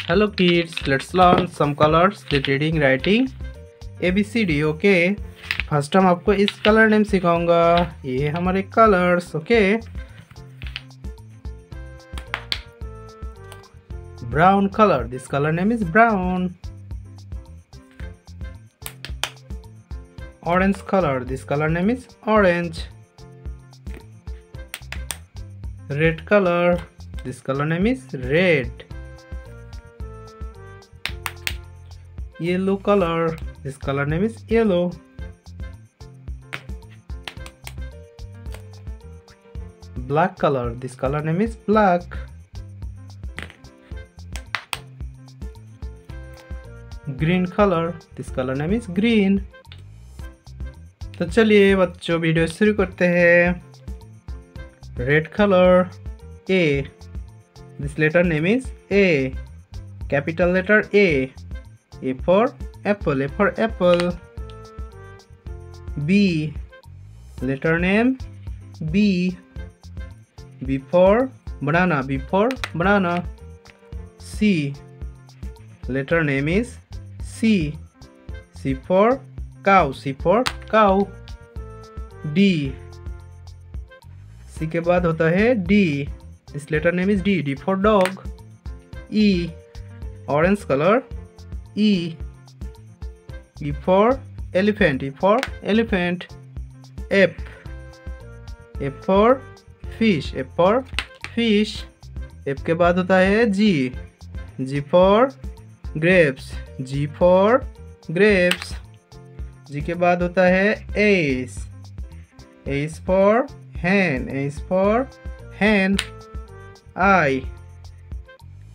Hello kids, let's learn some colors, the reading, writing, ABCD. Okay, first हम आपको इस colour name सिखाऊंगा। ये हमारे colours. Okay, brown colour, this colour name is brown. Orange color, this color name is orange. Red color, this color name is red. Yellow color, this color name is yellow. Black color, this color name is black. Green color, this color name is green. तो चलिए बच्चों video शुरू करते हैं। Red colour, A, this letter name is A, capital letter A for apple, A for apple. B, letter name B for banana, B for banana. C, letter name is C for cow, C for cow. D, C के बाद होता है D, this letter name is D for dog. E, orange color, E for elephant, E for elephant. F for fish, F for fish. F के बाद होता है G for grapes, G for grapes. जी के बाद होता है S for hen. I,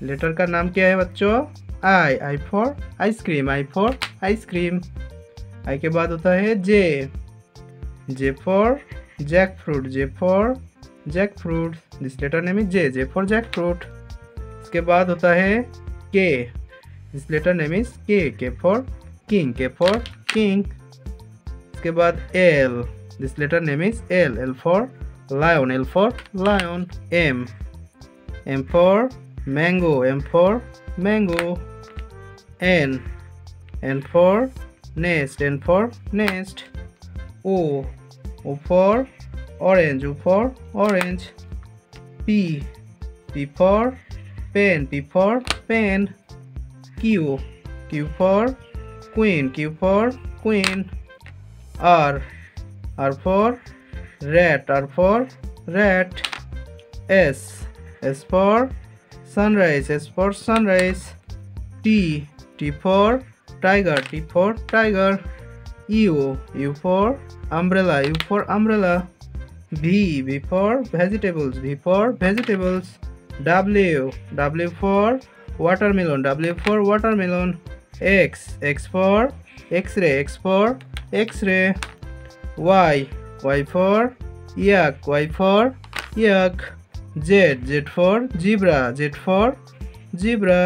letter का नाम क्या है बच्चों? I for ice cream, I for ice cream. I के बाद होता है J for jackfruit, J for jackfruit. This letter name is J for jackfruit. इसके बाद होता है K, this letter name is K for king, K for king. इसके बाद L, this letter name is L for lion, L for lion. M for mango, M for mango. N for nest, N for nest. O for orange, O for orange. P for pen, P for pen. Q for queen, Q for queen. R for rat, R for rat. S for sunrise, S for sunrise. T for tiger, T for tiger. U for umbrella, U for umbrella. V for vegetables, V for vegetables. W for watermelon, W for watermelon. X for X-ray, X for X-ray. Y for yak, Y for yak. Z for zebra, Z for zebra.